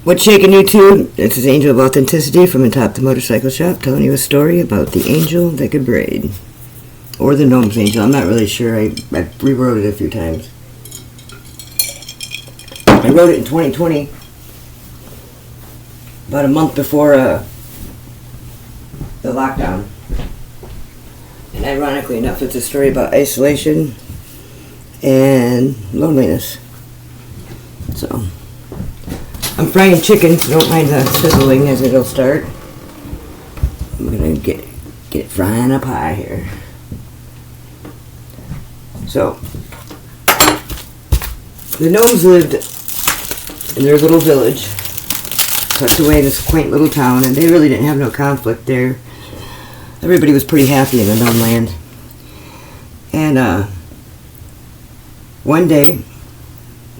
What's shaking YouTube? This is Angel of Authenticity from atop the motorcycle shop, telling you a story about the angel that could braid. Or the gnome's angel, I'm not really sure. I rewrote it a few times. I wrote it in 2020, about a month before the lockdown. And ironically enough, it's a story about isolation and loneliness. So, I'm frying chicken, so don't mind the sizzling as it'll start. I'm gonna get it frying up high here. So, the gnomes lived in their little village, tucked away in this quaint little town, and they really didn't have no conflict there. Everybody was pretty happy in the gnome land. And one day,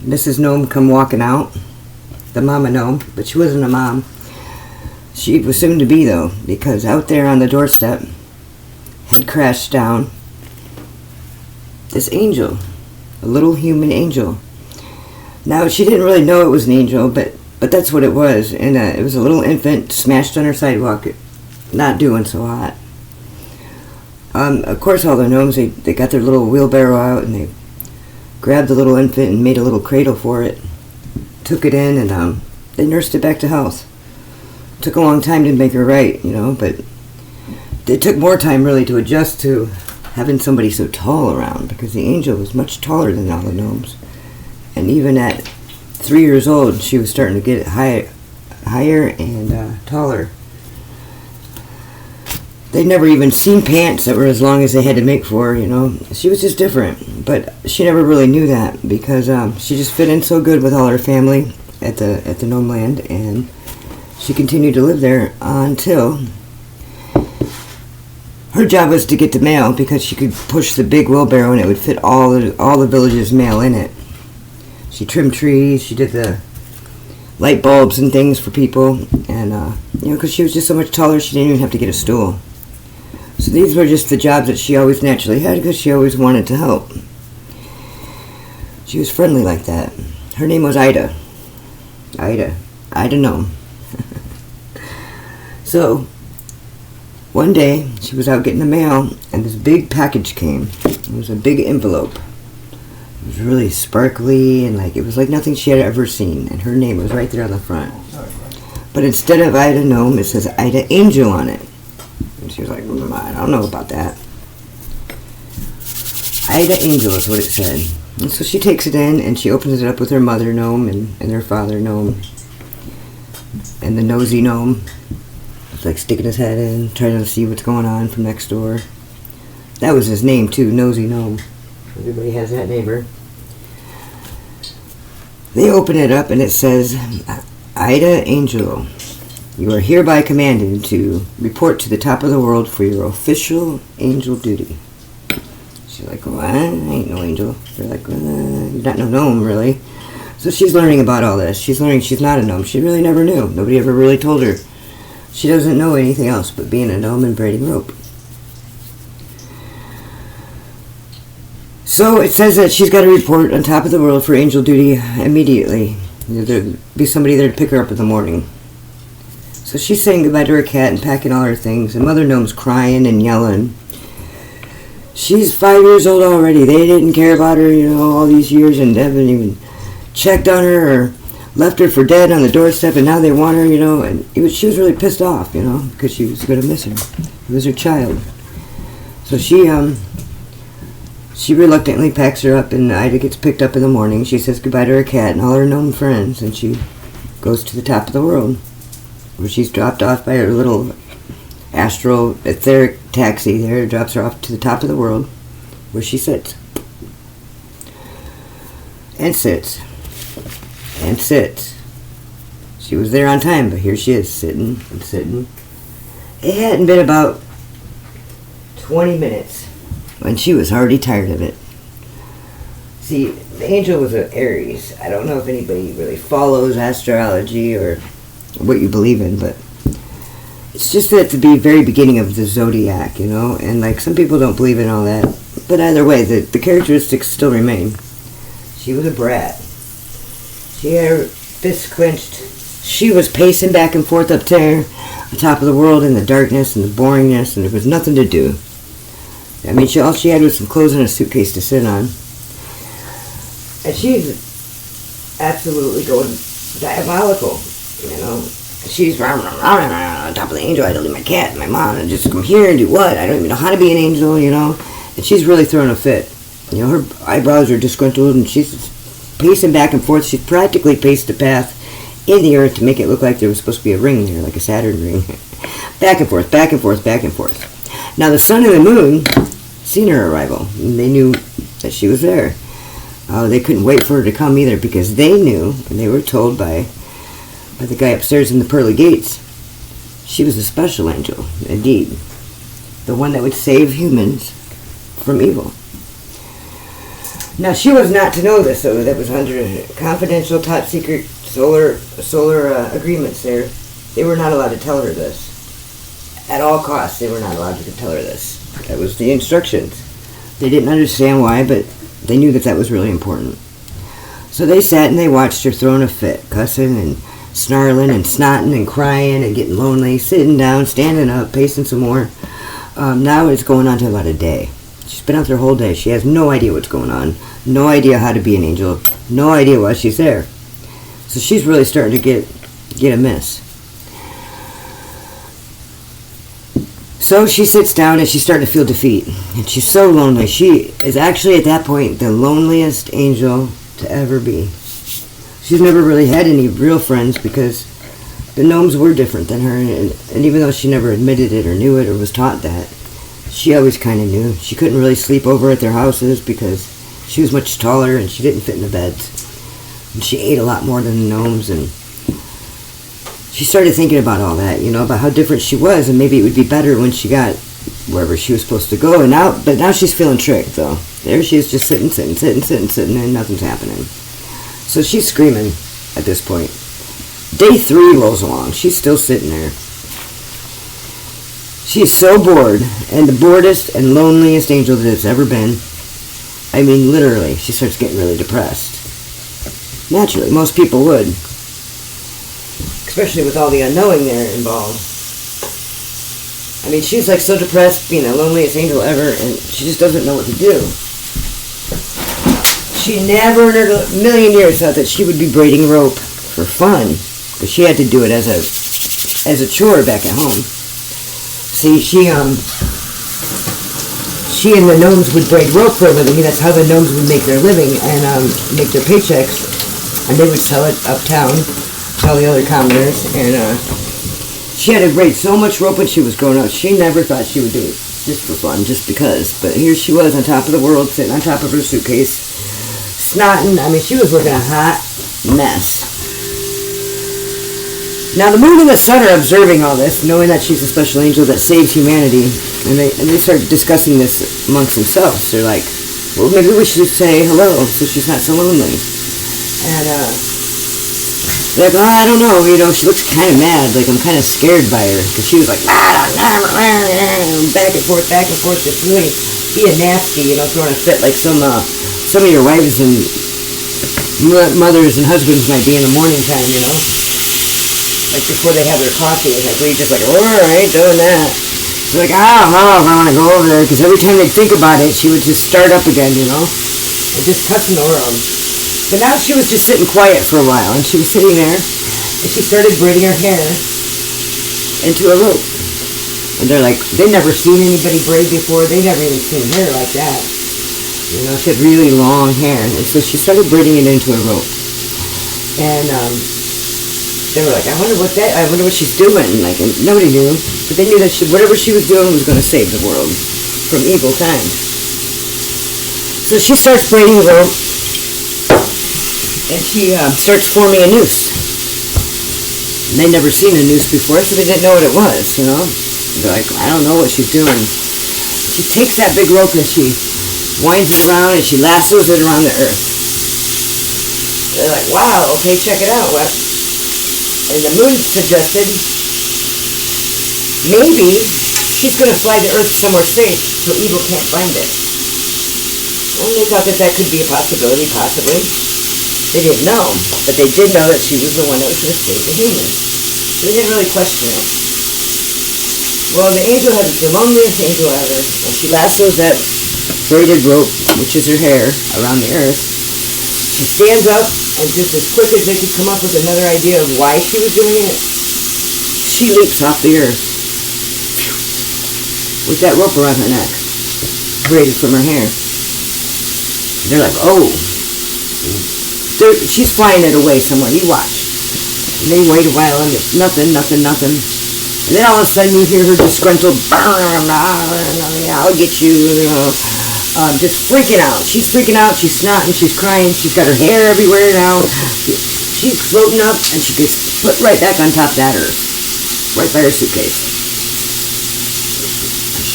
Mrs. Gnome come walking out, the mama gnome, but she wasn't a mom. She was soon to be though, because out there on the doorstep had crashed down this angel, a little human angel. Now she didn't really know it was an angel, but that's what it was, and it was a little infant smashed on her sidewalk, not doing so hot. Of course, all the gnomes, they got their little wheelbarrow out and they grabbed the little infant and made a little cradle for it. Took it in and they nursed it back to health. Took a long time to make her right, you know, but it took more time really to adjust to having somebody so tall around, because the angel was much taller than all the gnomes. And even at 3 years old, she was starting to get higher and taller. They'd never even seen pants that were as long as they had to make for her, you know. She was just different, but she never really knew that, because she just fit in so good with all her family at the gnome land, and she continued to live there until her job was to get the mail, because she could push the big wheelbarrow and it would fit all the village's mail in it. She trimmed trees, she did the light bulbs and things for people, and you know, because she was just so much taller, she didn't even have to get a stool. So these were just the jobs that she always naturally had, because she always wanted to help. She was friendly like that. Her name was Ida. Ida Gnome. So, one day, she was out getting the mail, and this big package came. It was a big envelope. It was really sparkly, and it was like nothing she had ever seen, and her name was right there on the front. But instead of Ida Gnome, it says Ida Angel on it. And she was like, I don't know about that. Ida Angel is what it said. And so she takes it in, and she opens it up with her mother gnome and her father gnome. And the nosy gnome was like sticking his head in, trying to see what's going on from next door. That was his name too, Nosy Gnome. Everybody has that neighbor. They open it up and it says, Ida Angel, you are hereby commanded to report to the top of the world for your official angel duty. She's like, well, I ain't no angel. They're like, well, you're not no gnome, really. So she's learning about all this. She's learning she's not a gnome. She really never knew. Nobody ever really told her. She doesn't know anything else but being a gnome and braiding rope. So it says that she's got to report on top of the world for angel duty immediately. There'll be somebody there to pick her up in the morning. So she's saying goodbye to her cat and packing all her things, and Mother Gnome's crying and yelling. She's 5 years old already. They didn't care about her, you know, all these years, and haven't even checked on her or left her for dead on the doorstep, and now they want her, you know. And she was really pissed off, you know, because she was going to miss her. It was her child. So she reluctantly packs her up, and Ida gets picked up in the morning. She says goodbye to her cat and all her gnome friends, and she goes to the top of the world, where she's dropped off by her little astral etheric taxi there. Drops her off to the top of the world, where she sits. And sits. And sits. She was there on time, but here she is, sitting and sitting. It hadn't been about 20 minutes when she was already tired of it. See, the angel was an Aries. I don't know if anybody really follows astrology or what you believe in, but it's just at the very beginning of the zodiac, you know, and some people don't believe in all that, but either way, the characteristics still remain. She was a brat. She had her fists clenched She was pacing back and forth up there on top of the world in the darkness and the boringness, and there was nothing to do. I mean, all she had was some clothes and a suitcase to sit on. And she's absolutely going diabolical, you know. She's on top of the angel. I had to leave my cat and my mom and just come here and do what? I don't even know how to be an angel, you know. And she's really throwing a fit. You know, her eyebrows are disgruntled and she's pacing back and forth. She's practically paced the path in the earth to make it look like there was supposed to be a ring there, like a Saturn ring. Back and forth, back and forth, back and forth. Now the sun and the moon seen her arrival. And they knew that she was there. They couldn't wait for her to come either because they knew, and they were told by the guy upstairs in the pearly gates, she was a special angel, indeed. The one that would save humans from evil. Now she was not to know this, though. That was under confidential, top secret solar agreements there. They were not allowed to tell her this. At all costs, they were not allowed to tell her this. That was the instructions. They didn't understand why, but they knew that was really important. So they sat and they watched her throwing a fit, cussing and snarling and snotting and crying and getting lonely, sitting down, standing up, pacing some more. Now it's going on to about a day. She's been out there whole day. She has no idea what's going on, no idea how to be an angel, no idea why she's there. So she's really starting to get a miss. So she sits down and she's starting to feel defeat. And she's so lonely. She is actually at that point the loneliest angel to ever be. She's never really had any real friends because the gnomes were different than her. And even though she never admitted it or knew it or was taught that, she always kind of knew. She couldn't really sleep over at their houses because she was much taller and she didn't fit in the beds. And she ate a lot more than the gnomes, and she started thinking about all that, you know, about how different she was, and maybe it would be better when she got wherever she was supposed to go. But now she's feeling tricked, though. There she is, just sitting, and nothing's happening. So she's screaming at this point. Day 3 rolls along. She's still sitting there. She's so bored, and the boredest and loneliest angel that has ever been. I mean, literally, she starts getting really depressed. Naturally, most people would. Especially with all the unknowing there involved. I mean, she's like so depressed, being the loneliest angel ever, and she just doesn't know what to do. She never in a million years thought that she would be braiding rope for fun, but she had to do it as a chore back at home. See, she and the gnomes would braid rope for a living. That's how the gnomes would make their living and make their paychecks. And they would sell it uptown, tell the other commoners. And she had to braid so much rope when she was growing up. She never thought she would do it just for fun, just because. But here she was on top of the world, sitting on top of her suitcase, snotting. I mean, she was looking a hot mess. Now the moon and the sun are observing all this, knowing that she's a special angel that saves humanity, and they start discussing this amongst themselves. They're like, well, maybe we should say hello so she's not so lonely. And they're like, oh, I don't know, you know, she looks kind of mad, like I'm kind of scared by her, because she was like, back and forth, just really being nasty, you know, throwing a fit like some of your wives and mothers and husbands might be in the morning time, you know. Like before they have their coffee, it's like, we're just like, oh, I ain't doing that. She's like, I don't know if I want to go over there, because every time they'd think about it, she would just start up again, you know, and just cussing over them. But now she was just sitting quiet for a while, and she was sitting there, and she started braiding her hair into a rope. And they're like, they'd never seen anybody braid before, they never even seen hair like that. You know, she had really long hair, and so she started braiding it into a rope. And they were like, I wonder what she's doing. Like, and nobody knew, but they knew that whatever she was doing was going to save the world from evil times. So she starts braiding the rope, and she starts forming a noose. And they'd never seen a noose before, so they didn't know what it was, you know. They're like, I don't know what she's doing. She takes that big rope and she winds it around and she lassos it around the earth. They're like, wow, okay, check it out. What? And the moon suggested maybe she's going to fly the earth somewhere safe so evil can't find it. And they thought that could be a possibility, possibly. They didn't know, but they did know that she was the one that was going to save the humans. They didn't really question it. Well, the angel had the loneliest angel ever, and she lassos that braided rope, which is her hair, around the earth. She stands up, and just as quick as they could come up with another idea of why she was doing it, she leaps off the earth with that rope around her neck, braided from her hair. They're like, oh. She's flying it away somewhere. You watch. And they wait a while and it's nothing. And then all of a sudden you hear her disgruntled, I'll get you, just freaking out. She's freaking out. She's snotting. She's crying. She's got her hair everywhere now. She's floating up and she gets put right back on top of that earth. Right by her suitcase.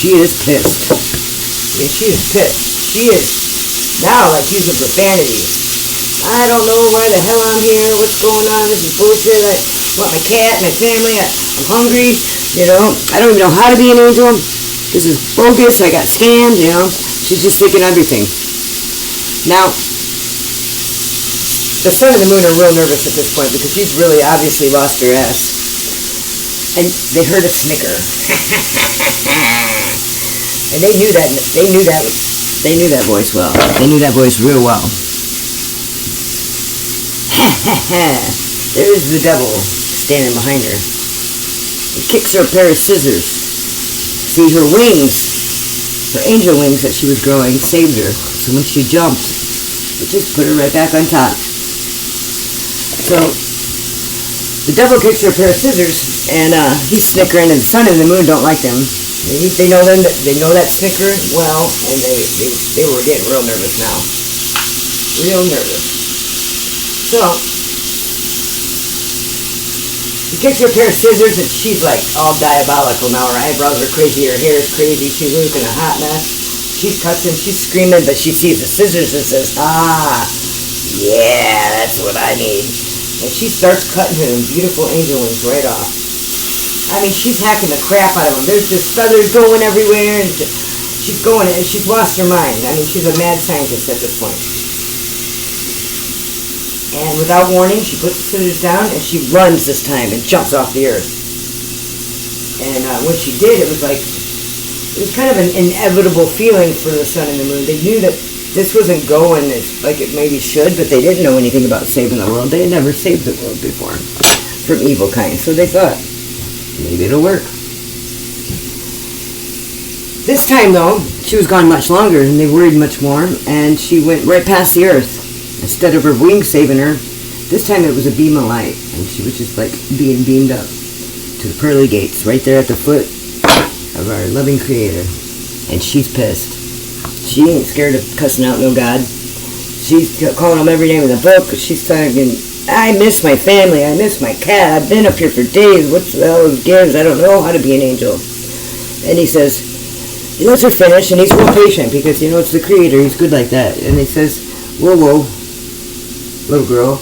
She is pissed. I mean, she is pissed. She is now like using profanity. I don't know why the hell I'm here. What's going on? This is bullshit. I want my cat, my family. I'm hungry. You know, I don't even know how to be an angel. This is bogus. I got scammed. You know, she's just thinking everything. Now, the sun and the moon are real nervous at this point because she's really obviously lost her ass. And they heard a snicker. And they knew that voice well. They knew that voice real well. There's the devil standing behind her. He kicks her a pair of scissors. See, her wings, her angel wings that she was growing, saved her. So when she jumped, it just put her right back on top. So the devil kicks her a pair of scissors, and he's snickering, and the sun and the moon don't like them. They know them. They know that snicker well, and they were getting real nervous now. Real nervous. So, he kicks her a pair of scissors and she's like all diabolical now. Her eyebrows are crazy, her hair is crazy, she's looking a hot mess. She's cussing, she's screaming, but she sees the scissors and says, yeah, that's what I need. And she starts cutting her beautiful angel wings right off. I mean, she's hacking the crap out of them. There's just feathers going everywhere, and she's going, and she's lost her mind. I mean, she's a mad scientist at this point. And without warning, she puts the scissors down, and she runs this time and jumps off the earth. And when she did, it was kind of an inevitable feeling for the sun and the moon. They knew that this wasn't going as like it maybe should, but they didn't know anything about saving the world. They had never saved the world before from evil kind, so they thought, maybe it'll work. This time, though, she was gone much longer, and they worried much more, and she went right past the earth. Instead of her wings saving her, this time it was a beam of light, and she was just like being beamed up to the pearly gates right there at the foot of our loving Creator. And she's pissed. She ain't scared of cussing out no God. She's calling him every name in the book. She's talking, I miss my family, I miss my cat, I've been up here for days, what the hell gives, I don't know how to be an angel. And he says, he lets her finish, and he's real patient because, you know, it's the Creator, he's good like that. And he says, whoa, little girl,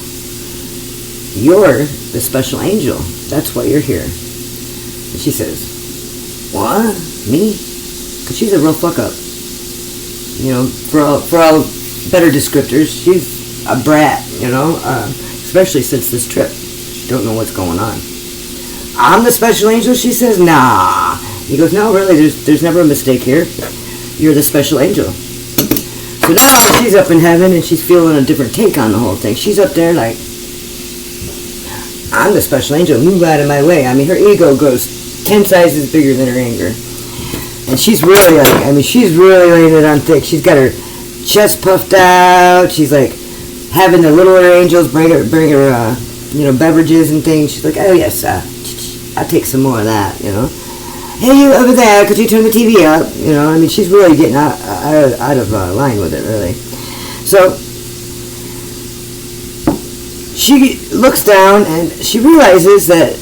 you're the special angel. That's why you're here. And she says, what? Me? Because she's a real fuck-up. You know, for all better descriptors, she's a brat, you know, especially since this trip. She don't know what's going on. I'm the special angel, she says. Nah. He goes, no, really, there's never a mistake here. You're the special angel. So now she's up in heaven and she's feeling a different take on the whole thing. She's up there like, I'm the special angel, move out of my way. I mean, her ego goes 10 sizes bigger than her anger. And she's really like, I mean, she's really laying it on thick. She's got her chest puffed out. She's like having the littler angels bring her you know, beverages and things. She's like, oh yes, I'll take some more of that, you know. Hey, you over there, could you turn the TV up? You know, I mean, she's really getting out of line with it, really. So, she looks down and she realizes that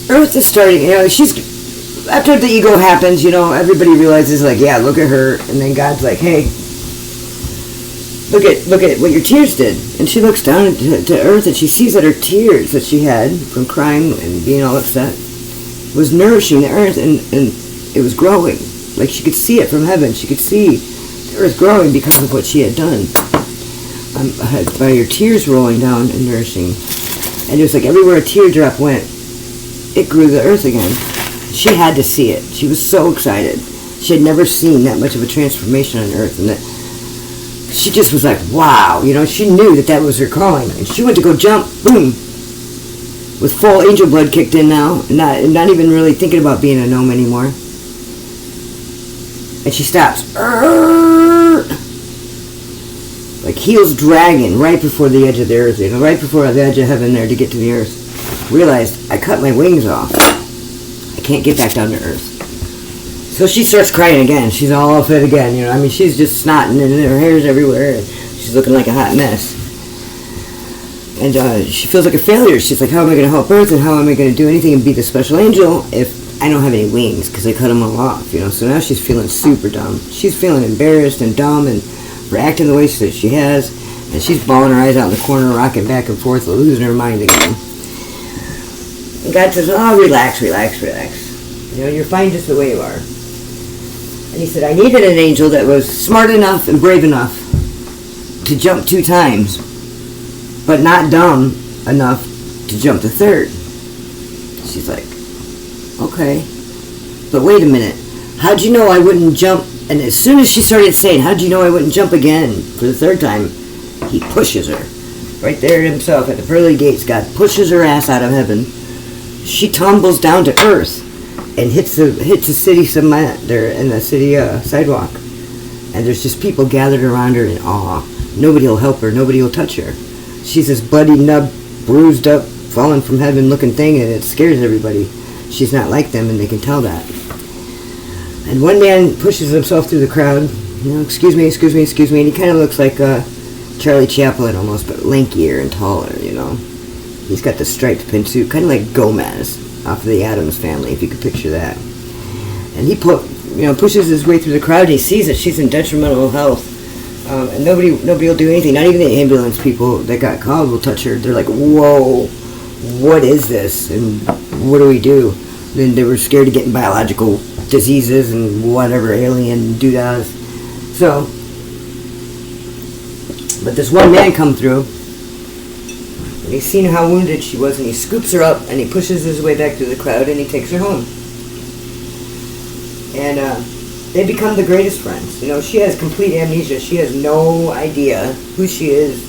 Earth is starting, you know, she's, after the ego happens, you know, everybody realizes, like, yeah, look at her, and then God's like, hey, look at what your tears did. And she looks down to Earth and she sees that her tears that she had from crying and being all upset was nourishing the Earth, and it was growing. Like she could see it from heaven. She could see earth growing because of what she had done. By her tears rolling down and nourishing. And it was like everywhere a teardrop went, it grew the earth again. She had to see it. She was so excited. She had never seen that much of a transformation on earth, and that she just was like, wow, you know, she knew that that was her calling. And she went to go jump, boom, with full angel blood kicked in now, not even really thinking about being a gnome anymore. And she stops. Like heels dragging right before the edge of the earth, you know, right before the edge of heaven there to get to the earth. Realized, I cut my wings off. I can't get back down to earth. So she starts crying again. She's all off it again, you know. I mean, she's just snotting and her hair's everywhere. And she's looking like a hot mess. And she feels like a failure. She's like, how am I going to help Earth, and how am I going to do anything and be the special angel if I don't have any wings because I cut them all off, you know? So now she's feeling super dumb. She's feeling embarrassed and dumb and for acting the way that she has. And she's bawling her eyes out in the corner, rocking back and forth, losing her mind again. And God says, oh, relax, relax, relax. You know, you're fine just the way you are. And he said, I needed an angel that was smart enough and brave enough to jump 2 times, but not dumb enough to jump the 3rd. She's like, okay, but wait a minute. How'd you know I wouldn't jump? And as soon as she started saying, how'd you know I wouldn't jump again for the 3rd time, he pushes her. Right there himself at the pearly gates, God pushes her ass out of heaven. She tumbles down to earth and hits the city cement there in the city sidewalk. And there's just people gathered around her in awe. Nobody will help her. Nobody will touch her. She's this bloody, nub, bruised up, fallen from heaven looking thing, and it scares everybody. She's not like them, and they can tell that. And one man pushes himself through the crowd. You know, excuse me, excuse me, excuse me. And he kind of looks like Charlie Chaplin almost, but lankier and taller, you know. He's got the striped pantsuit, kind of like Gomez off of the Addams Family, if you could picture that. And he pushes his way through the crowd, and he sees that she's in detrimental health. And nobody will do anything. Not even the ambulance people that got called will touch her. They're like, whoa, what is this? And what do we do? Then they were scared of getting biological diseases and whatever, alien doodads. So, but this one man come through, and he's seen how wounded she was, and he scoops her up, and he pushes his way back through the crowd, and he takes her home. And they become the greatest friends. You know, she has complete amnesia. She has no idea who she is,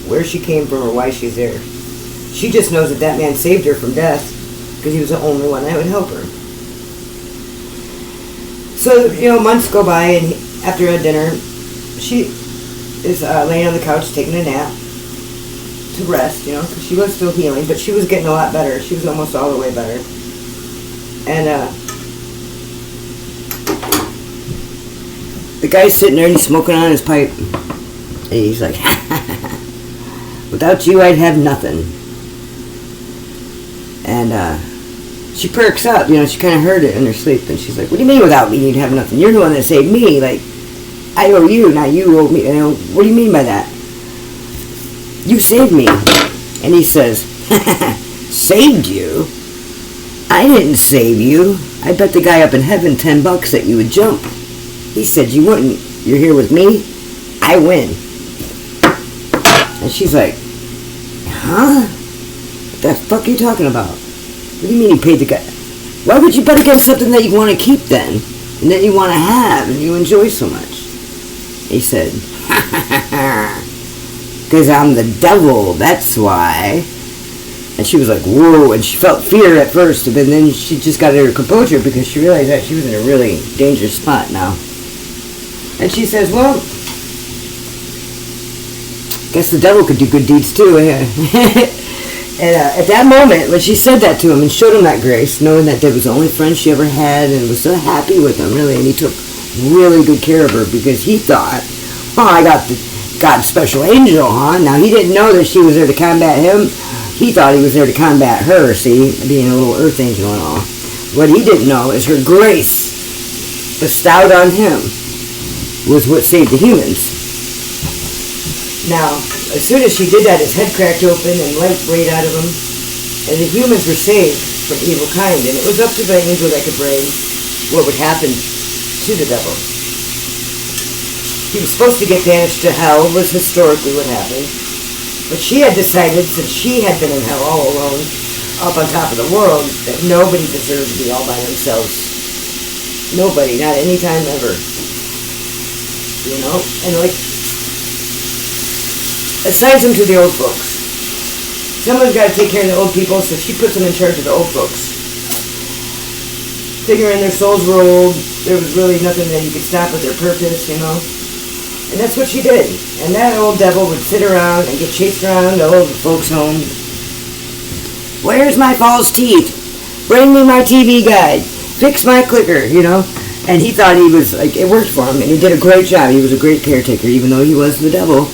where she came from, or why she's there. She just knows that that man saved her from death because he was the only one that would help her. So, you know, months go by, and after a dinner, she is laying on the couch taking a nap to rest, you know, because she was still healing, but she was getting a lot better. She was almost all the way better. And the guy's sitting there and he's smoking on his pipe. And he's like, without you, I'd have nothing. And she perks up, you know, she kind of heard it in her sleep. And she's like, what do you mean without me, you'd have nothing? You're the one that saved me. Like, I owe you, not you owe me. You know, what do you mean by that? You saved me. And he says, saved you? I didn't save you. I bet the guy up in heaven $10 that you would jump. He said you wouldn't. You're here with me. I win. And she's like, huh? What the fuck are you talking about? What do you mean you paid the guy? Why would you bet against something that you want to keep then? And that you want to have and you enjoy so much? He said, because I'm the devil, that's why. And she was like, whoa, and she felt fear at first, but then she just got her composure because she realized that she was in a really dangerous spot now. And she says, well, guess the devil could do good deeds too. And at that moment, when she said that to him and showed him that grace, knowing that that was the only friend she ever had and was so happy with him, really, and he took really good care of her because he thought, oh, I got the God's special angel, huh? Now, he didn't know that she was there to combat him. He thought he was there to combat her, see, being a little earth angel and all. What he didn't know is her grace bestowed on him was what saved the humans. Now, as soon as she did that, his head cracked open and light sprayed out of him, and the humans were saved from evil kind, and it was up to the angel that could bring what would happen to the devil. He was supposed to get banished to hell, was historically what happened. But she had decided, since she had been in hell all alone, up on top of the world, that nobody deserved to be all by themselves. Nobody, not any time ever. You know? And like, assigns them to the old folks. Someone's got to take care of the old people, so she puts them in charge of the old folks. Figuring their souls were old, there was really nothing that you could stop with their purpose, you know? And that's what she did. And that old devil would sit around and get chased around the old folks' home. Where's my false teeth? Bring me my TV guide. Fix my clicker, you know? And he thought he was, like, it worked for him, and he did a great job. He was a great caretaker, even though he was the devil.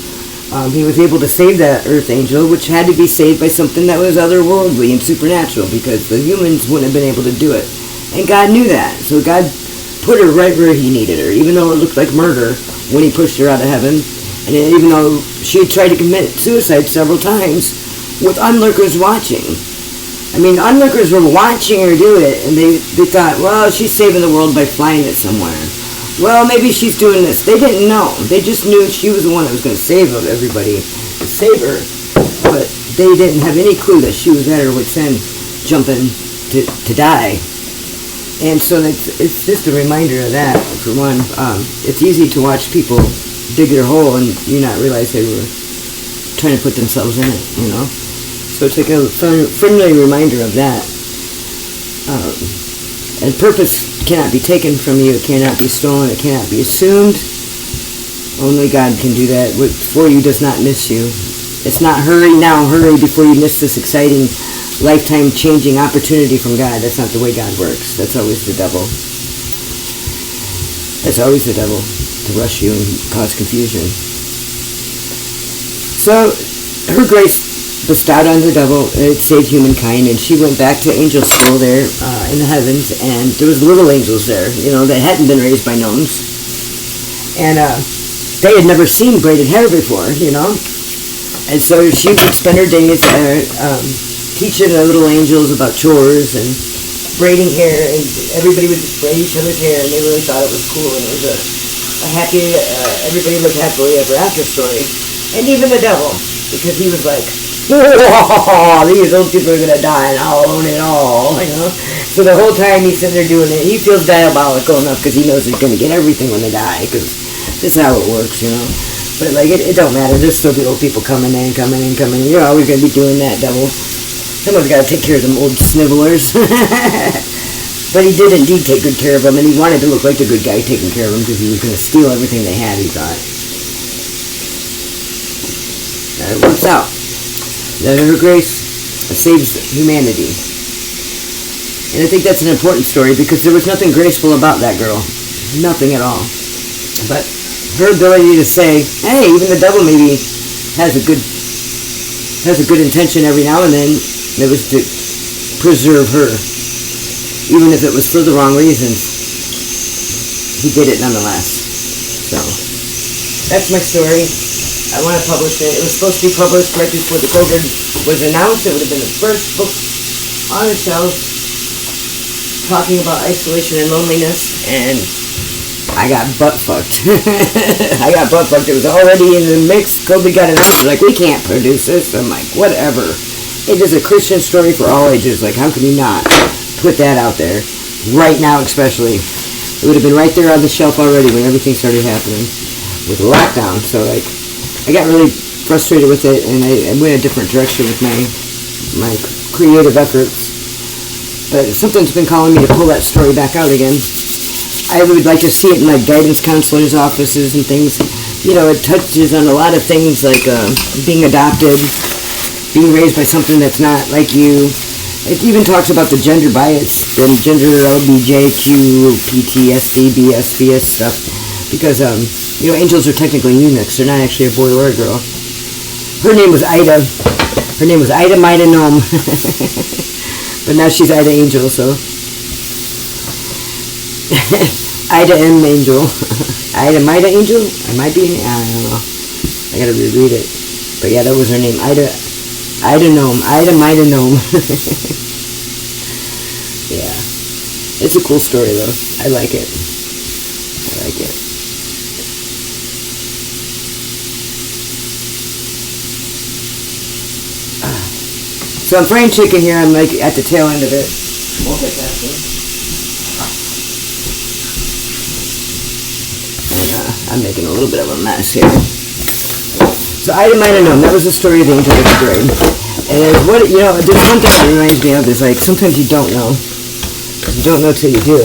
He was able to save that earth angel, which had to be saved by something that was otherworldly and supernatural, because the humans wouldn't have been able to do it. And God knew that, so God put her right where he needed her, even though it looked like murder when he pushed her out of heaven, and even though she had tried to commit suicide several times with onlookers watching. I mean, onlookers were watching her do it, and they thought, well, she's saving the world by flying it somewhere. Well, maybe she's doing this. They didn't know. They just knew she was the one that was going to save everybody, save her, but they didn't have any clue that she was at her wit's end, jumping to die. And so it's just a reminder of that, for one. It's easy to watch people dig their hole and you not realize they were trying to put themselves in it, you know? So it's like a friendly reminder of that. And purpose cannot be taken from you, it cannot be stolen, it cannot be assumed. Only God can do that. What for you does not miss you. It's not hurry now, hurry before you miss this exciting lifetime-changing opportunity from God. That's not the way God works. That's always the devil. That's always the devil, to rush you and cause confusion. So, her grace bestowed on the devil, it saved humankind, and she went back to angel school there in the heavens, and there was little angels there, you know, that hadn't been raised by gnomes. And they had never seen braided hair before, you know. And so she would spend her days teaching the little angels about chores and braiding hair, and everybody would just braid each other's hair, and they really thought it was cool, and it was a happy, everybody lived happily ever after story. And even the devil, because he was like, oh, these old people are going to die, and I'll own it all, you know? So the whole time he's sitting there doing it, he feels diabolical enough because he knows he's going to get everything when they die, because this is how it works, you know? But like, it don't matter, there's still the old people coming in, you're always going to be doing that, devil. Someone's got to take care of them old snivelers. But he did indeed take good care of them, and he wanted to look like the good guy taking care of them because he was going to steal everything they had, he thought. It works out. That her grace saves humanity. And I think that's an important story because there was nothing graceful about that girl. Nothing at all. But her ability to say, hey, even the devil maybe has a good intention every now and then. It was to preserve her. Even if it was for the wrong reasons, he did it nonetheless. So, that's my story. I want to publish it. It was supposed to be published right before the COVID was announced. It would have been the first book on the shelf talking about isolation and loneliness, and I got butt-fucked. It was already in the mix. COVID got announced. Like, we can't produce this. I'm like, whatever. It is a Christian story for all ages. Like, how can you not put that out there? Right now, especially. It would have been right there on the shelf already when everything started happening with the lockdown. So, like, I got really frustrated with it, and I went a different direction with my creative efforts. But something's been calling me to pull that story back out again. I would like to see it in, like, guidance counselors' offices and things. You know, it touches on a lot of things like being adopted, being raised by something that's not like you. It even talks about the gender bias and gender LBJQ, PTSD, BSBS stuff. Because, you know, angels are technically eunuchs. They're not actually a boy or a girl. Her name was Ida. Her name was Ida Mida Gnome. But now she's Ida Angel, so. Ida M. Angel. Ida Mida Angel? I might be, I don't know. I gotta reread it. But yeah, that was her name. Ida Gnome. Ida Mida Gnome. Yeah. It's a cool story, though. I like it. So I'm frying chicken here. I'm like at the tail end of it. Multitasking. And, I'm making a little bit of a mess here. So I might have known that was the story of the angel of the braid. And what, you know, there's one thing that reminds me of is like sometimes you don't know. You don't know till you do.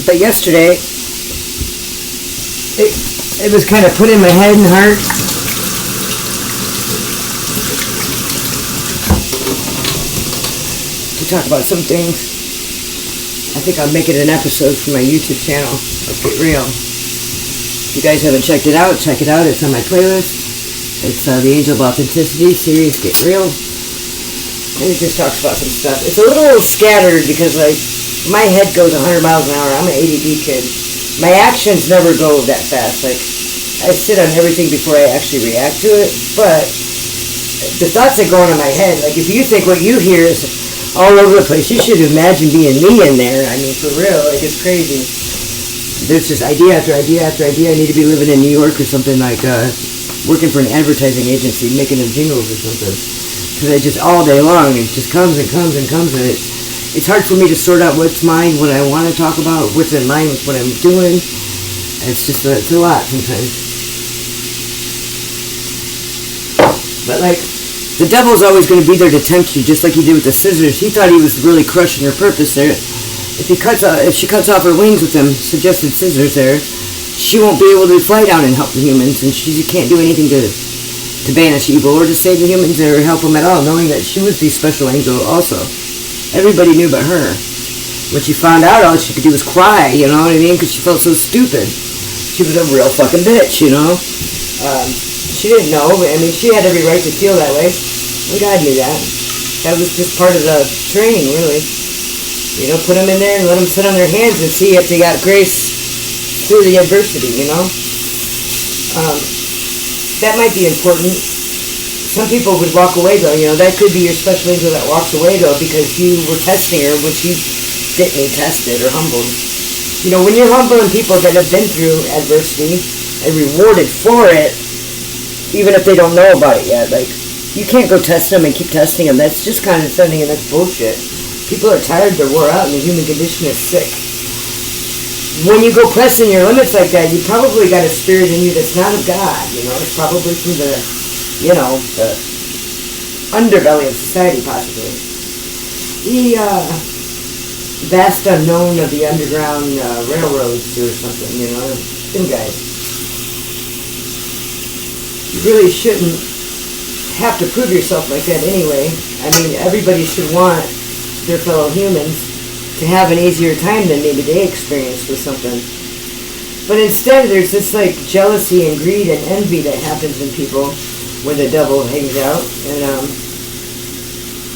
But yesterday, it was kind of put in my head and heart. To talk about some things. I think I'll make it an episode for my YouTube channel. Let's Get Real. If you guys haven't checked it out, check it out. It's on my playlist. It's the Angel of Authenticity series, Get Real. And it just talks about some stuff. It's a little scattered because, like, my head goes 100 miles an hour. I'm an ADD kid. My actions never go that fast. Like, I sit on everything before I actually react to it. But the thoughts that go on in my head, like, if you think what you hear is all over the place, you should imagine being me in there. I mean, for real, like, it's crazy. There's just idea after idea after idea. I need to be living in New York or something, like, working for an advertising agency, making them jingles or something. Because I just, all day long, it just comes and comes and comes, and it's hard for me to sort out what's mine, what I want to talk about, what's in line with what I'm doing. It's just, it's a lot sometimes. But, like, the devil's always going to be there to tempt you, just like he did with the scissors. He thought he was really crushing her purpose there. If she cuts off her wings with them suggested scissors there, she won't be able to fly down and help the humans, and she can't do anything to banish evil or to save the humans or help them at all, knowing that she was the special angel also. Everybody knew but her. When she found out, all she could do was cry, you know what I mean? Because she felt so stupid. She was a real fucking bitch, you know? She didn't know, but I mean, she had every right to feel that way. And God knew that. That was just part of the training, really. You know, put them in there and let them sit on their hands and see if they got grace through the adversity, you know? That might be important. Some people would walk away, though. You know, that could be your special angel that walks away, though, because you were testing her when she didn't need tested or humbled. You know, when you're humbling people that have been through adversity and rewarded for it, even if they don't know about it yet, like, you can't go test them and keep testing them. That's just condescending and that's bullshit. People are tired, they're wore out, and the human condition is sick. When you go pressing your limits like that, you probably got a spirit in you that's not of God, you know. It's probably from the, you know, the underbelly of society, possibly. The vast unknown of the underground railroads or something, you know, them guys. You really shouldn't have to prove yourself like that anyway. I mean, everybody should want their fellow humans to have an easier time than maybe they experienced with something. But instead, there's this, like, jealousy and greed and envy that happens in people when the devil hangs out. And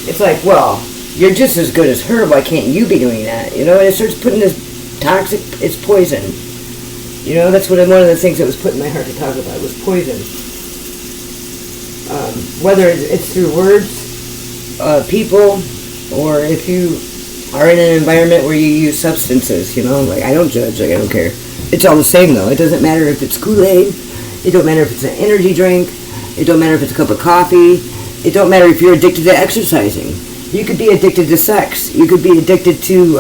it's like, well, you're just as good as her. Why can't you be doing that? You know, and it starts putting this toxic, it's poison. You know, that's one of the things that was put in my heart to talk about, was poison. Whether it's through words, people, or if you are in an environment where you use substances, you know, like, I don't judge, like, I don't care. It's all the same, though. It doesn't matter if it's Kool-Aid, it don't matter if it's an energy drink, it don't matter if it's a cup of coffee, it don't matter if you're addicted to exercising. You could be addicted to sex, you could be addicted to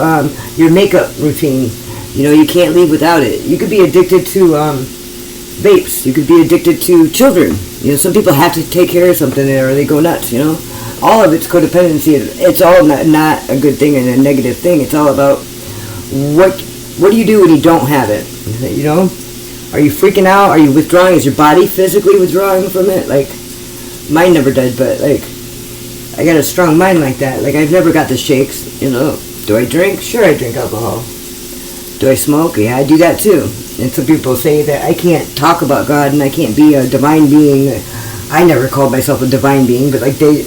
your makeup routine, you know, you can't leave without it. You could be addicted to vapes, you could be addicted to children. You know, some people have to take care of something or they go nuts, you know. All of it's codependency. It's all not a good thing and a negative thing. It's all about what do you do when you don't have it? You know? Are you freaking out? Are you withdrawing? Is your body physically withdrawing from it? Like, mine never did, but, like, I got a strong mind like that. Like, I've never got the shakes, you know. Do I drink? Sure, I drink alcohol. Do I smoke? Yeah, I do that too. And some people say that I can't talk about God and I can't be a divine being. I never called myself a divine being, but, like, they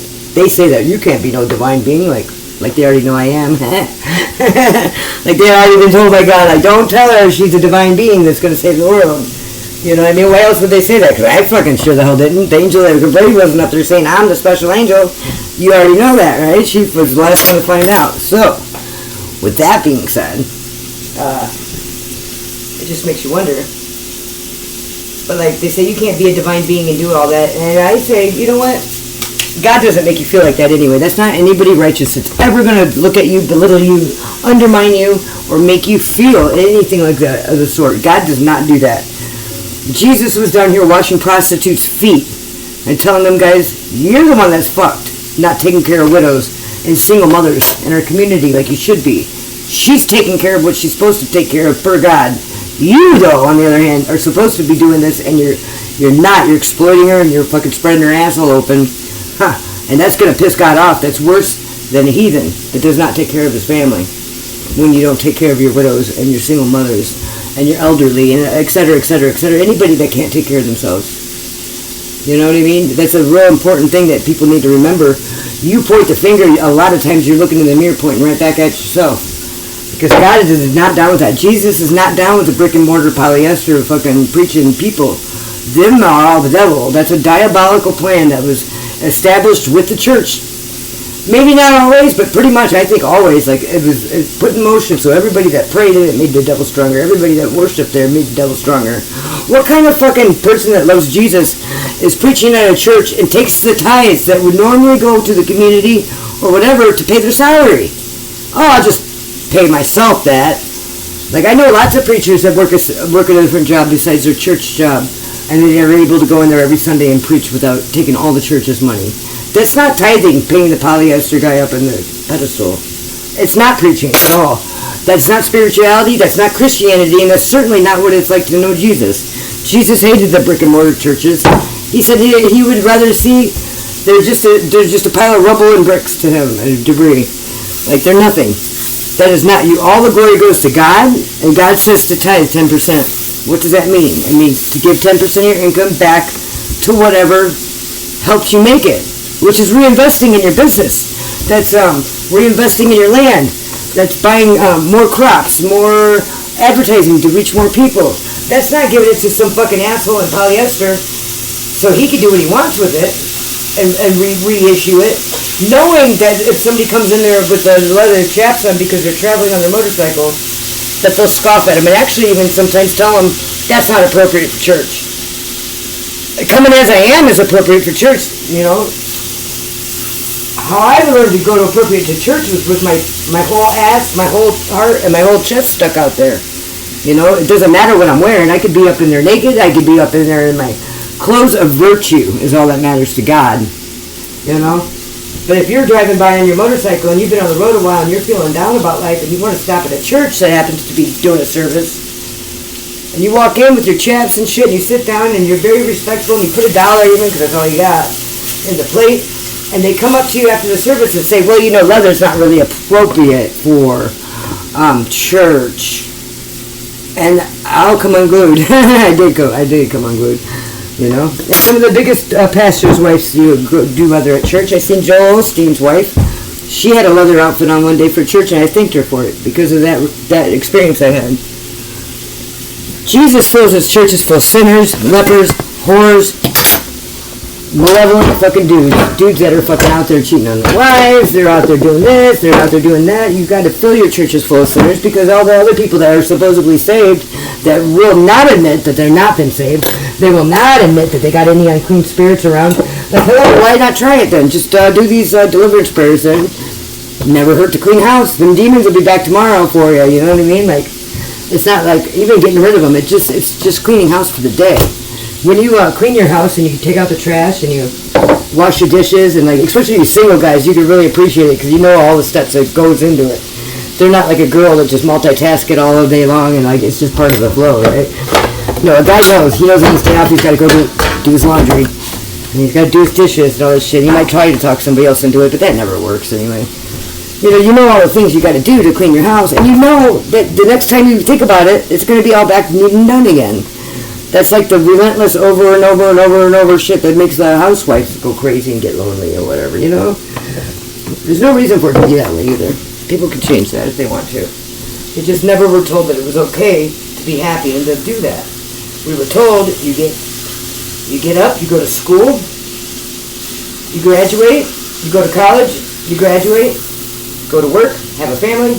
say that you can't be no divine being, like they already know I am. Like, they already been told by God, like, don't tell her she's a divine being that's going to save the world. You know what I mean? Why else would they say that? Because I fucking sure the hell didn't. The angel that braid wasn't up there saying, I'm the special angel. You already know that, right? She was the last one to find out. So, with that being said, it just makes you wonder, But like they say, you can't be a divine being and do all that. And I say, you know what? God doesn't make you feel like that anyway. That's not anybody righteous that's ever going to look at you, belittle you, undermine you, or make you feel anything like that of the sort. God does not do that. Jesus was down here washing prostitutes' feet and telling them, guys, you're the one that's fucked, not taking care of widows and single mothers in our community like you should be. She's taking care of what she's supposed to take care of per God. You, though, on the other hand, are supposed to be doing this, and you're not. You're exploiting her, and you're fucking spreading her asshole open. Huh. And that's going to piss God off. That's worse than a heathen that does not take care of his family when you don't take care of your widows and your single mothers and your elderly, and et cetera, et cetera, et cetera. Anybody that can't take care of themselves. You know what I mean? That's a real important thing that people need to remember. You point the finger, a lot of times you're looking in the mirror pointing right back at yourself. Because God is not down with that. Jesus is not down with the brick and mortar polyester fucking preaching people. Them are all the devil. That's a diabolical plan that was established with the church. Maybe not always, but pretty much, I think always. Like it was put in motion, so everybody that prayed in it made the devil stronger. Everybody that worshipped there made the devil stronger. What kind of fucking person that loves Jesus is preaching at a church and takes the tithes that would normally go to the community or whatever to pay their salary? Oh, I'll just pay myself that. Like I know lots of preachers that work a different job besides their church job, and they're able to go in there every Sunday and preach without taking all the church's money. That's not tithing, paying the polyester guy up in the pedestal. It's not preaching at all. That's not spirituality, that's not Christianity, and that's certainly not what it's like to know Jesus. Jesus hated the brick and mortar churches. He said he would rather see there's just a pile of rubble and bricks to him, and debris. Like they're nothing. That is not you. All the glory goes to God, and God says to tithe 10%. What does that mean? It means to give 10% of your income back to whatever helps you make it, which is reinvesting in your business. That's reinvesting in your land. That's buying more crops, more advertising to reach more people. That's not giving it to some fucking asshole in polyester so he can do what he wants with it and reissue it, knowing that if somebody comes in there with the leather chaps on because they're traveling on their motorcycle, that they'll scoff at them and actually even sometimes tell them that's not appropriate for church. Coming as I am is appropriate for church, you know. How I learned to go to appropriate to church was with my whole ass, my whole heart, and my whole chest stuck out there. You know, it doesn't matter what I'm wearing. I could be up in there naked. I could be up in there in my clothes of virtue is all that matters to God. You know? But if you're driving by on your motorcycle and you've been on the road a while and you're feeling down about life and you want to stop at a church that happens to be doing a service, and you walk in with your chaps and shit and you sit down and you're very respectful and you put $1 even, because that's all you got, in the plate, and they come up to you after the service and say, well, you know, leather's not really appropriate for church. And I'll come unglued. I did come unglued. You know, and some of the biggest pastors' wives do leather at church. I seen Joel Osteen's wife. She had a leather outfit on one day for church, and I thanked her for it because of that experience I had. Jesus fills his churches full of sinners, lepers, whores, malevolent fucking dudes that are fucking out there cheating on their wives. They're out there doing this. They're out there doing that. You've got to fill your churches full of sinners because all the other people that are supposedly saved that will not admit that they're not been saved. They will not admit that they got any unclean spirits around. Like, hello, why not try it then? Just do these deliverance prayers then. Never hurt to clean house. Them demons will be back tomorrow for you. You know what I mean? Like, it's not like even getting rid of them. It's just cleaning house for the day. When you clean your house and you take out the trash and you wash your dishes, and like especially you single guys, you can really appreciate it because you know all the steps that goes into it. They're not like a girl that just multitask it all day long and like it's just part of the flow, right? No, a guy knows. He knows on his day off he's got to go do his laundry and he's got to do his dishes and all this shit. He might try to talk somebody else into it, but that never works anyway. You know all the things you got to do to clean your house, and you know that the next time you think about it, it's going to be all back neat and done again. That's like the relentless over and over and over and over shit that makes the housewife go crazy and get lonely or whatever, you know? There's no reason for it to be that way either. People can change that if they want to. They just never were told that it was okay to be happy and to do that. We were told you get up, you go to school, you graduate, you go to college, you graduate, go to work, have a family.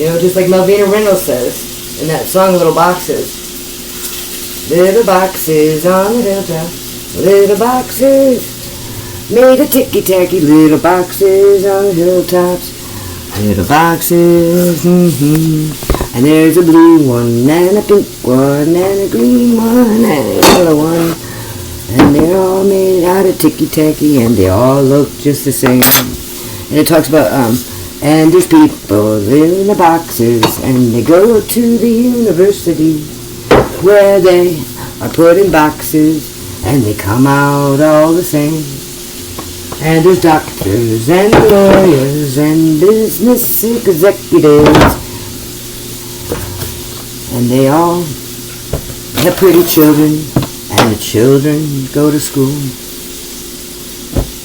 You know, just like Melvina Reynolds says in that song Little Boxes. Little boxes on the hilltop. Little boxes made of ticky-tacky. Little boxes on the hilltops. Little boxes, And there's a blue one, and a pink one, and a green one, and a yellow one. And they're all made out of ticky-tacky, and they all look just the same. And it talks about, and there's people in the boxes, and they go to the university, where they are put in boxes, and they come out all the same. And there's doctors and lawyers and business executives, and they all have pretty children, and the children go to school.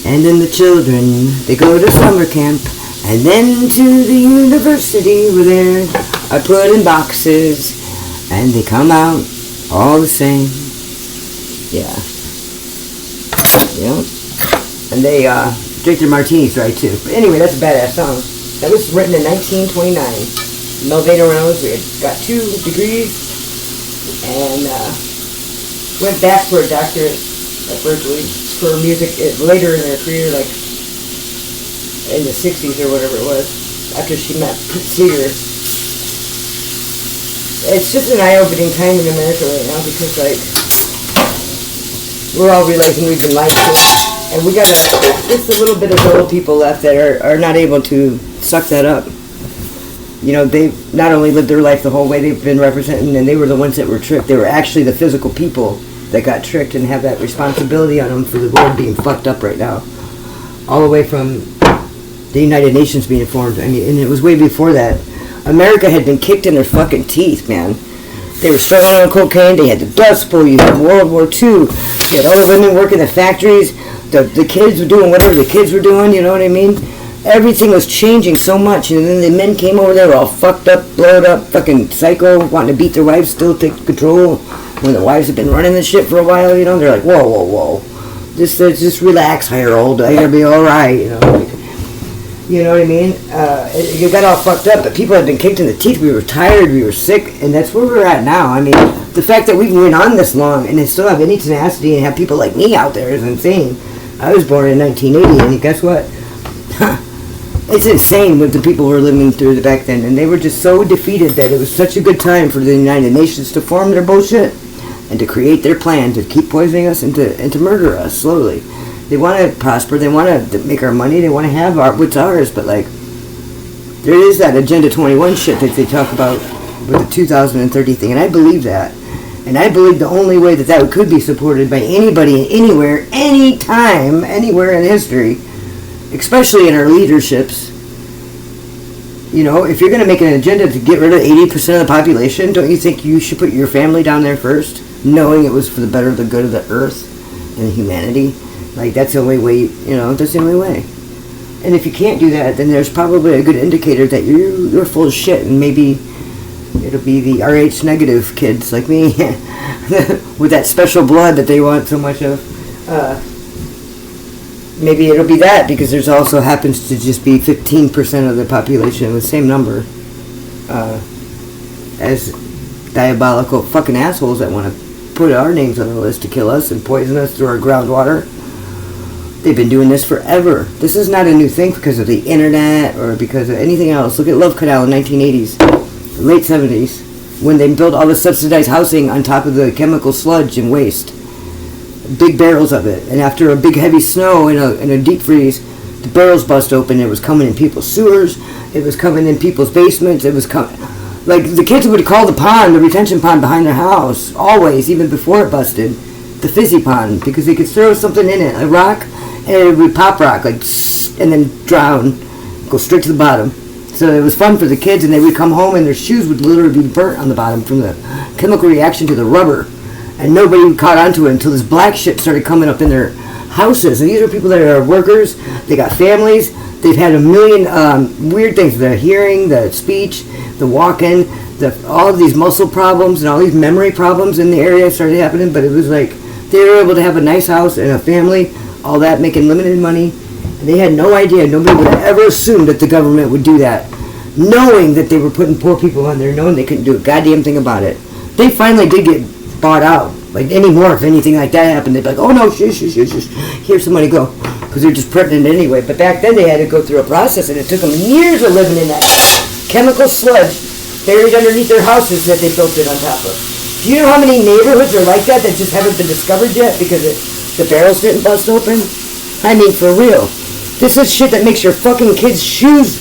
And then the children, they go to summer camp, and then to the university where they are put in boxes, and they come out all the same. Yeah. Yeah. And they drink their martinis right too. But anyway, that's a badass song. That was written in 1929. Melvina Reynolds, we had got 2 degrees and went back for a doctorate at Berkeley for music later in their career, like in the 60s or whatever it was, after she met Seeger. It's just an eye-opening time in America right now because, like, we're all realizing we've been lied to. And we got just a little bit of old people left that are not able to suck that up. You know, they've not only lived their life the whole way, they've been representing, and they were the ones that were tricked. They were actually the physical people that got tricked and have that responsibility on them for the world being fucked up right now. All the way from the United Nations being formed. I mean, and it was way before that. America had been kicked in their fucking teeth, man. They were struggling on cocaine. They had the Dust Bowl. You had World War II. You had all the women working in the factories. The kids were doing whatever the kids were doing, you know what I mean? Everything was changing so much, and then the men came over there all fucked up, blowed up, fucking psycho, wanting to beat their wives, still take control. When the wives have been running this shit for a while, you know, they're like, whoa, whoa, whoa. Just relax, Harold. I gotta be alright, you know. You know what I mean? It got all fucked up, but people had been kicked in the teeth. We were tired, we were sick, and that's where we're at now. I mean, the fact that we've been on this long and still have any tenacity and have people like me out there is insane. I was born in 1980, and guess what? It's insane what the people were living through back then, and they were just so defeated that it was such a good time for the United Nations to form their bullshit and to create their plan to keep poisoning us and to murder us slowly. They want to prosper, they want to make our money, they want to have what's ours, but like, there is that Agenda 21 shit that they talk about with the 2030 thing, and I believe that. And I believe the only way that could be supported by anybody, anywhere, anytime, anywhere in history, especially in our leaderships, you know, if you're going to make an agenda to get rid of 80% of the population, don't you think you should put your family down there first, knowing it was for the better of the good of the earth and humanity? Like, that's the only way, you know, that's the only way. And if you can't do that, then there's probably a good indicator that you're full of shit, and maybe it'll be the RH negative kids like me with that special blood that they want so much of. Maybe it'll be that, because there's also happens to just be 15% of the population with the same number as diabolical fucking assholes that want to put our names on the list to kill us and poison us through our groundwater. They've been doing this forever. This is not a new thing because of the internet or because of anything else. Look at Love Canal in the 1980s, the late 70s, when they built all the subsidized housing on top of the chemical sludge and waste. Big barrels of it. And after a big heavy snow in a deep freeze, the barrels bust open. It was coming in people's sewers. It was coming in people's basements. It was coming... Like, the kids would call the pond, the retention pond behind their house, always, even before it busted, the fizzy pond, because they could throw something in it, a rock, and it would pop rock, like, and then drown, go straight to the bottom. So it was fun for the kids, and they would come home and their shoes would literally be burnt on the bottom from the chemical reaction to the rubber. And nobody caught on to it until this black shit started coming up in their houses. And these are people that are workers, they got families, they've had a million weird things, the hearing, the speech, the walking, all of these muscle problems and all these memory problems in the area started happening. But it was like they were able to have a nice house and a family, all that, making limited money. And they had no idea, nobody would have ever assumed that the government would do that, knowing that they were putting poor people on there, knowing they couldn't do a goddamn thing about it. They finally did get bought out. Like anymore, if anything like that happened, they'd be like, oh no, shush, here somebody go. Because they're just pregnant anyway. But back then they had to go through a process, and it took them years of living in that chemical sludge buried underneath their houses that they built it on top of. Do you know how many neighborhoods are like that just haven't been discovered yet because the barrels didn't bust open? I mean, for real. This is shit that makes your fucking kids' shoes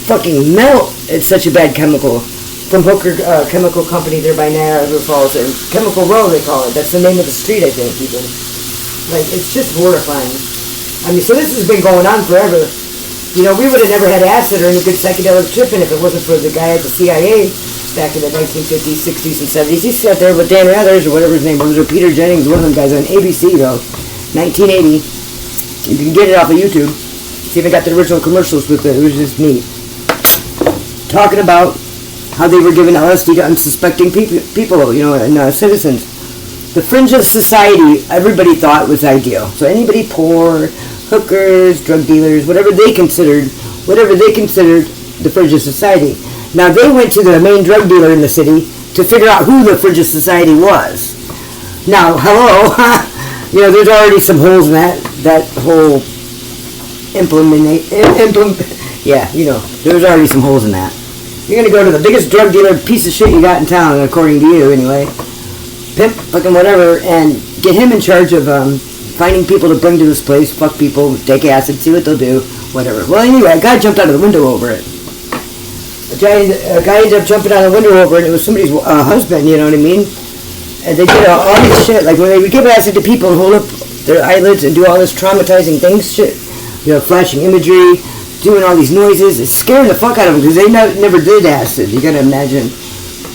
fucking melt. It's such a bad chemical. From Hooker Chemical Company there by Niagara Falls, and Chemical Row they call it. That's the name of the street, I think, even. Like, it's just horrifying. I mean, so this has been going on forever. You know, we would have never had acid or any good psychedelic tripping if it wasn't for the guy at the CIA back in the 1950s, 60s, and 70s. He sat there with Dan Rathers or whatever his name was, or Peter Jennings, one of them guys on ABC, though. 1980. You can get it off of YouTube. See if I got the original commercials with it. It was just neat. Talking about how they were giving LSD to unsuspecting people, you know, and citizens. The fringe of society, everybody thought was ideal. So anybody poor, hookers, drug dealers, whatever they considered the fringe of society. Now they went to the main drug dealer in the city to figure out who the fringe of society was. Now, hello, you know, there's already some holes in that whole yeah, you know, there's already some holes in that. You're going to go to the biggest drug dealer piece of shit you got in town, according to you, anyway. Pimp, fucking whatever, and get him in charge of finding people to bring to this place, fuck people, take acid, see what they'll do, whatever. Well, anyway, a guy jumped out of the window over it. A guy ended up jumping out of the window over it, and it was somebody's husband, you know what I mean? And they did all this shit, like when they would give acid to people and hold up their eyelids and do all this traumatizing things, shit, you know, flashing imagery, doing all these noises, it's scaring the fuck out of them because they never did acid. You gotta imagine.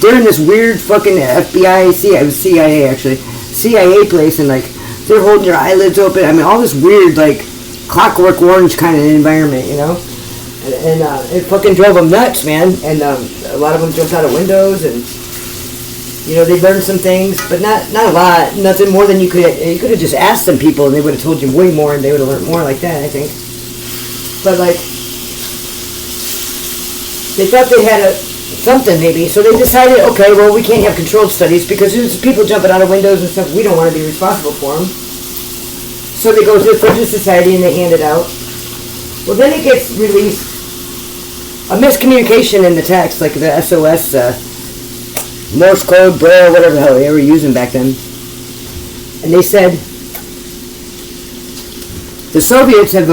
They're in this weird fucking FBI, CIA actually, CIA place, and like they're holding their eyelids open. I mean, all this weird like Clockwork Orange kind of environment, you know. And it fucking drove them nuts, man. And a lot of them jumped out of windows, and you know they burned some things, but not a lot. Nothing more than you could have just asked some people, and they would have told you way more, and they would have learned more like that, I think. But like, they thought they had something maybe, so they decided, okay, well we can't have controlled studies because there's people jumping out of windows and stuff. We don't want to be responsible for them. So they go to the Fringe Society and they hand it out. Well, then it gets released. A miscommunication in the text, like the SOS, Morse code, Braille, whatever the hell they were using back then. And they said the Soviets have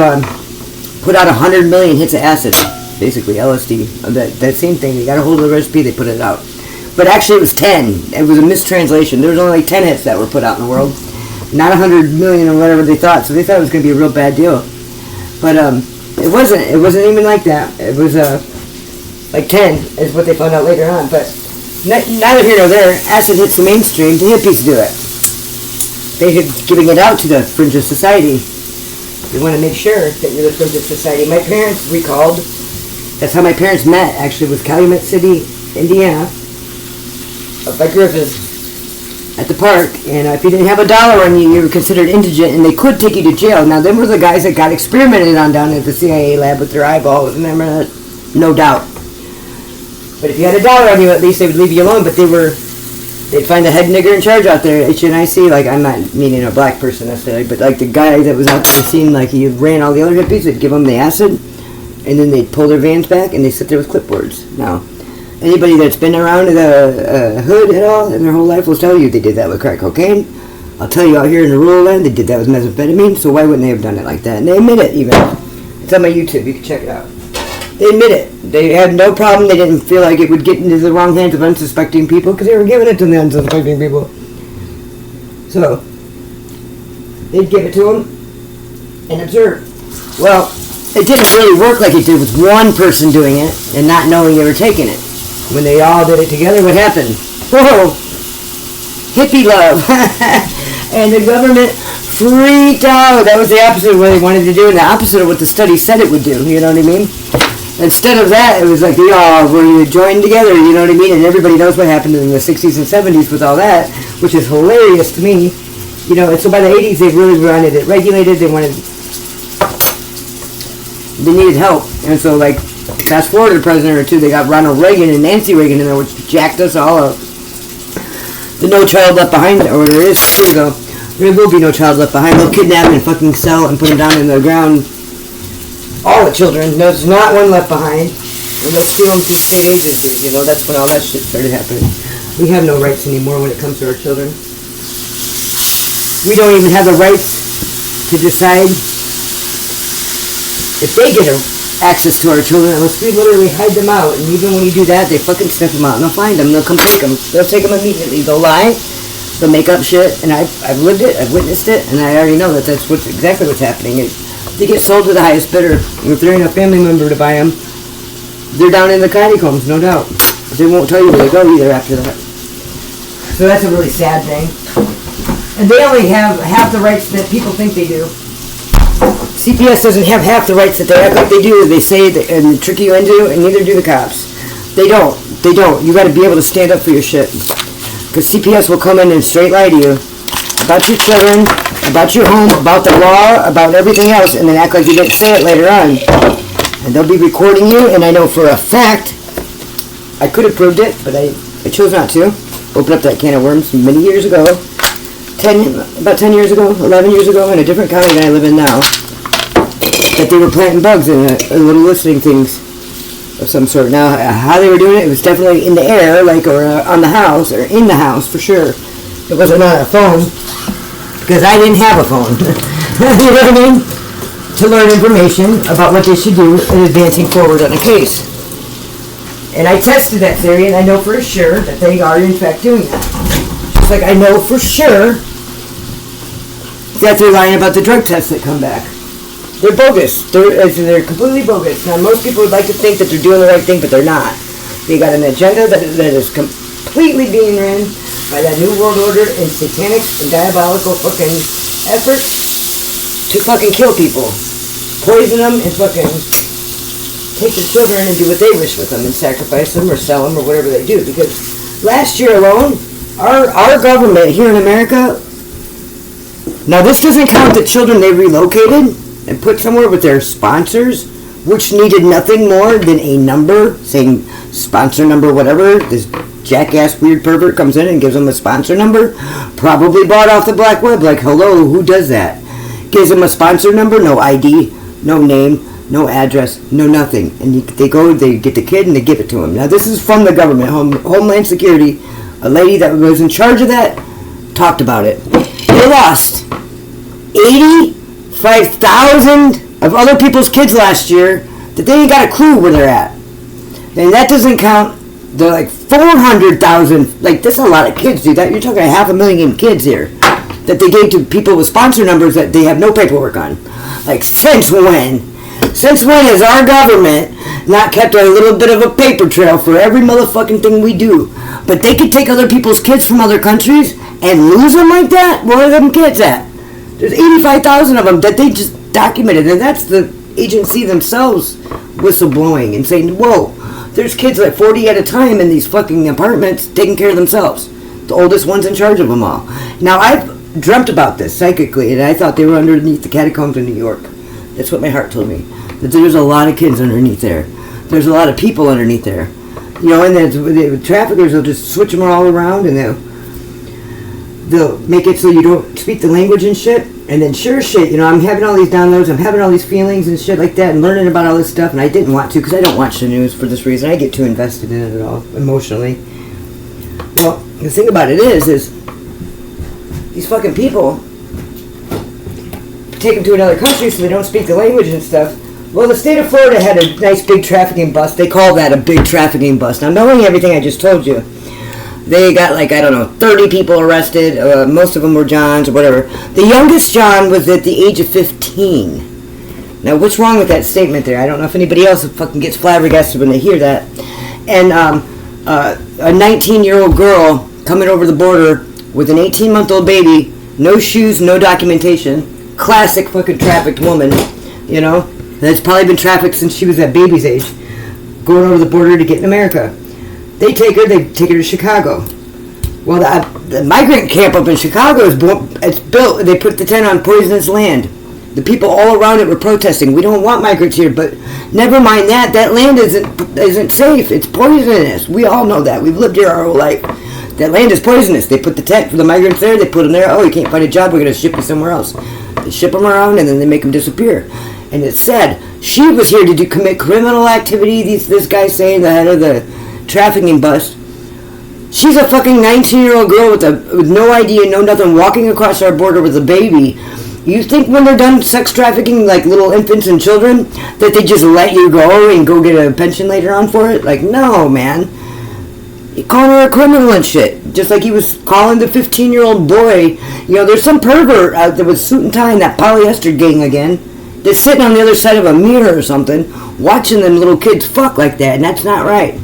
put out 100 million hits of acid, basically LSD. That same thing. They got a hold of the recipe, they put it out. But actually it was 10. It was a mistranslation. There was only like 10 hits that were put out in the world. Not 100 million or whatever they thought. So they thought it was going to be a real bad deal. But it wasn't. It wasn't even like that. It was like 10 is what they found out later on. But neither here nor there. Acid hits the mainstream. The hippies do it. They're giving it out to the Fringe of Society. They want to make sure that you're the Fringe of Society. My parents recalled. That's how my parents met, actually, was Calumet City, Indiana, up by Griffith, at the park. And if you didn't have $1 on you, you were considered indigent, and they could take you to jail. Now, them were the guys that got experimented on down at the CIA lab with their eyeballs. Remember that? No doubt. But if you had $1 on you, at least they would leave you alone. But they'd find the head nigger in charge out there at HNIC. Like, I'm not meaning a black person necessarily, but like the guy that was out there scene, like he ran all the other hippies, they'd give them the acid, and then they'd pull their vans back, and they sit there with clipboards. Now, anybody that's been around the hood at all in their whole life will tell you they did that with crack cocaine. I'll tell you out here in the rural land, they did that with methamphetamine, so why wouldn't they have done it like that? And they admit it, even. It's on my YouTube, you can check it out. They admit it. They had no problem. They didn't feel like it would get into the wrong hands of unsuspecting people because they were giving it to the unsuspecting people. So, they'd give it to them and observe. Well, it didn't really work like it did with one person doing it and not knowing they were taking it. When they all did it together, what happened? Whoa! Hippie love! And the government freaked out. That was the opposite of what they wanted to do and the opposite of what the study said it would do. You know what I mean? Instead of that, it was like they all were joined together, you know what I mean? And everybody knows what happened in the 60s and 70s with all that, which is hilarious to me. You know, and so by the 80s, they really wanted it regulated. They needed help. And so, like, fast forward to the president or two, they got Ronald Reagan and Nancy Reagan in there, which jacked us all up. the No Child Left Behind order is. Here we go. There will be no child left behind. They'll kidnap and fucking sell and put them down in the ground. All the children. There's not one left behind. And they'll sue them to state agencies. You know, that's when all that shit started happening. We have no rights anymore when it comes to our children. We don't even have the rights to decide if they get access to our children unless we literally hide them out. And even when you do that, they fucking sniff them out and they'll find them. They'll come take them. They'll take them immediately. They'll lie. They'll make up shit. And I've lived it. I've witnessed it. And I already know that that's exactly what's happening. They get sold to the highest bidder. And if there ain't a family member to buy them, they're down in the catacombs, no doubt. They won't tell you where they go either after that. So that's a really sad thing. And they only have half the rights that people think they do. CPS doesn't have half the rights that they act like they do. They say that, and trick you into, and neither do the cops. They don't. They don't. You got to be able to stand up for your shit. Because CPS will come in and straight lie to you about your children, about your home, about the law, about everything else, and then act like you didn't say it later on. And they'll be recording you, and I know for a fact, I could have proved it, but I chose not to. Opened up that can of worms many years ago. About 10 years ago, 11 years ago, in a different county than I live in now. That they were planting bugs in little listening things of some sort. Now, how they were doing it, it was definitely in the air, like, or on the house, or in the house, for sure. It wasn't on a phone, because I didn't have a phone. You know what I mean? To learn information about what they should do in advancing forward on a case. And I tested that theory, and I know for sure that they are, in fact, doing that. Just like I know for sure that they're lying about the drug tests that come back. They're bogus. They're completely bogus. Now, most people would like to think that they're doing the right thing, but they're not. They got an agenda that is completely being ran by that New World Order and satanic and diabolical fucking efforts to fucking kill people. Poison them and fucking take their children and do what they wish with them and sacrifice them or sell them or whatever they do. Because last year alone, our government here in America, now this doesn't count the children they relocated and put somewhere with their sponsors, which needed nothing more than a number saying sponsor number whatever. This jackass weird pervert comes in and gives them a sponsor number, probably bought off the black web, like, hello, who does that? Gives them a sponsor number, no ID, no name, no address, no nothing. And they get the kid and they give it to him. Now this is from the government, Homeland Security. A lady that was in charge of that talked about it. They lost 85,000 of other people's kids last year that they ain't got a clue where they're at. And that doesn't count the like 400,000, like that's a lot of kids, dude. You're talking 500,000 kids here that they gave to people with sponsor numbers that they have no paperwork on. Like, since when? Since when has our government not kept a little bit of a paper trail for every motherfucking thing we do? But they could take other people's kids from other countries and lose them like that? Where are them kids at? There's 85,000 of them that they just documented, and that's the agency themselves whistleblowing and saying, whoa, there's kids like 40 at a time in these fucking apartments taking care of themselves. The oldest one's in charge of them all. Now, I've dreamt about this psychically, and I thought they were underneath the catacombs in New York. That's what my heart told me. That there's a lot of kids underneath there. There's a lot of people underneath there. You know, and the traffickers will just switch them all around, and they'll make it so you don't speak the language and shit. And then sure shit, you know, I'm having all these downloads, I'm having all these feelings and shit like that, and learning about all this stuff, and I didn't want to because I don't watch the news for this reason. I get too invested in it at all, emotionally. Well, the thing about it is these fucking people take them to another country so they don't speak the language and stuff. Well, the state of Florida had a nice big trafficking bust. They call that a big trafficking bust. Now, knowing everything I just told you, they got, like, I don't know, 30 people arrested. Most of them were Johns or whatever. The youngest John was at the age of 15. Now, what's wrong with that statement there? I don't know if anybody else fucking gets flabbergasted when they hear that. And a 19-year-old girl coming over the border with an 18-month-old baby, no shoes, no documentation. Classic fucking trafficked woman, you know, that's probably been trafficked since she was that baby's age, going over the border to get in America. They take her to Chicago. Well, the migrant camp up in Chicago it's built. They put the tent on poisonous land. The people all around it were protesting. We don't want migrants here, but never mind that. That land isn't safe. It's poisonous. We all know that. We've lived here our whole life. That land is poisonous. They put the tent for the migrants there. They put them there. Oh, you can't find a job. We're going to ship you somewhere else. They ship them around, and then they make them disappear. And it said she was here to commit criminal activity. This guy's saying, the head of the trafficking bust. She's a fucking 19-year-old girl with no idea, no nothing, walking across our border with a baby. You think when they're done sex trafficking like little infants and children that they just let you go and go get a pension later on for it? Like, no, man. He calling her a criminal and shit. Just like he was calling the 15-year-old boy. You know, there's some pervert out there with suit and tie in that polyester gang again that's sitting on the other side of a mirror or something watching them little kids fuck like that, and that's not right.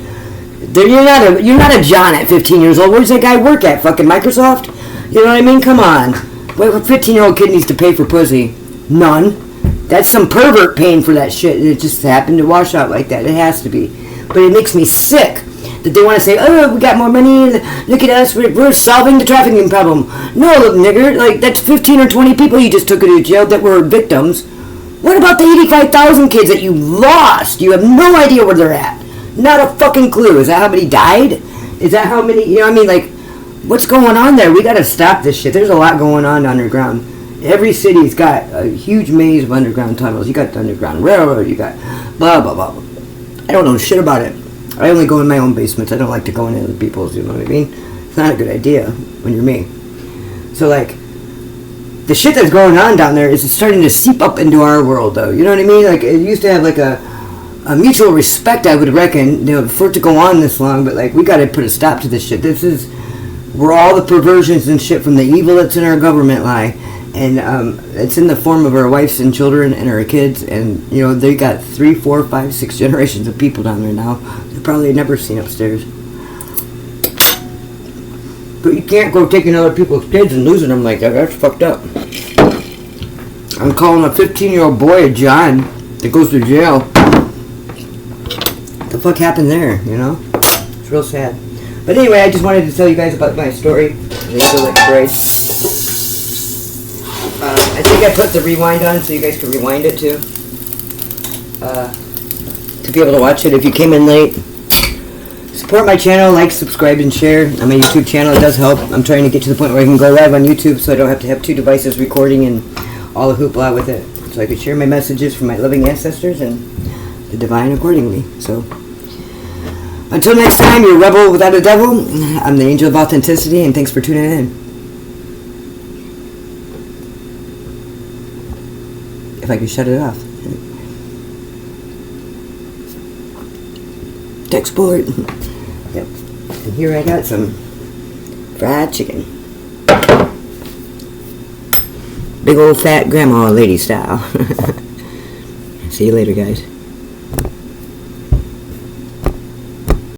You're not a John at 15 years old. Where's that guy work at? Fucking Microsoft? You know what I mean? Come on. What 15-year-old kid needs to pay for pussy? None. That's some pervert paying for that shit. It just happened to wash out like that. It has to be. But it makes me sick that they want to say, oh, we got more money, look at us, we're solving the trafficking problem. No, look, nigger, like, that's 15 or 20 people you just took into jail that were victims. What about the 85,000 kids that you lost? You have no idea where they're at. Not a fucking clue. Is that how many died? Is that how many, you know what I mean, like, what's going on there? We gotta stop this shit. There's a lot going on underground. Every city's got a huge maze of underground tunnels. You got the underground railroad, you got blah, blah, blah. I don't know shit about it. I only go in my own basements. I don't like to go into other people's, you know what I mean? It's not a good idea when you're me. So, like, the shit that's going on down there is starting to seep up into our world, though. You know what I mean? Like, it used to have, like, a mutual respect, I would reckon, you know, for it to go on this long, but, like, we gotta put a stop to this shit. This is where all the perversions and shit from the evil that's in our government lie. And it's in the form of our wives and children and our kids. And, you know, they got 3, 4, 5, 6 generations of people down there now. They probably never seen upstairs. But you can't go taking other people's kids and losing them like that. That's fucked up. I'm calling a 15-year-old boy a John that goes to jail. What the fuck happened there, you know? It's real sad. But anyway, I just wanted to tell you guys about my story. The Angel Like Braid. I think I put the rewind on so you guys can rewind it too. To be able to watch it if you came in late. Support my channel, like, subscribe, and share on my YouTube channel. It does help. I'm trying to get to the point where I can go live on YouTube so I don't have to have 2 devices recording and all the hoopla with it. So I can share my messages from my living ancestors and the divine accordingly. So until next time, you're a rebel without a devil. I'm the Angel of Authenticity, and thanks for tuning in. If I could shut it off. Tech sport. Yep. And here I got some fried chicken. Big old fat grandma lady style. See you later, guys.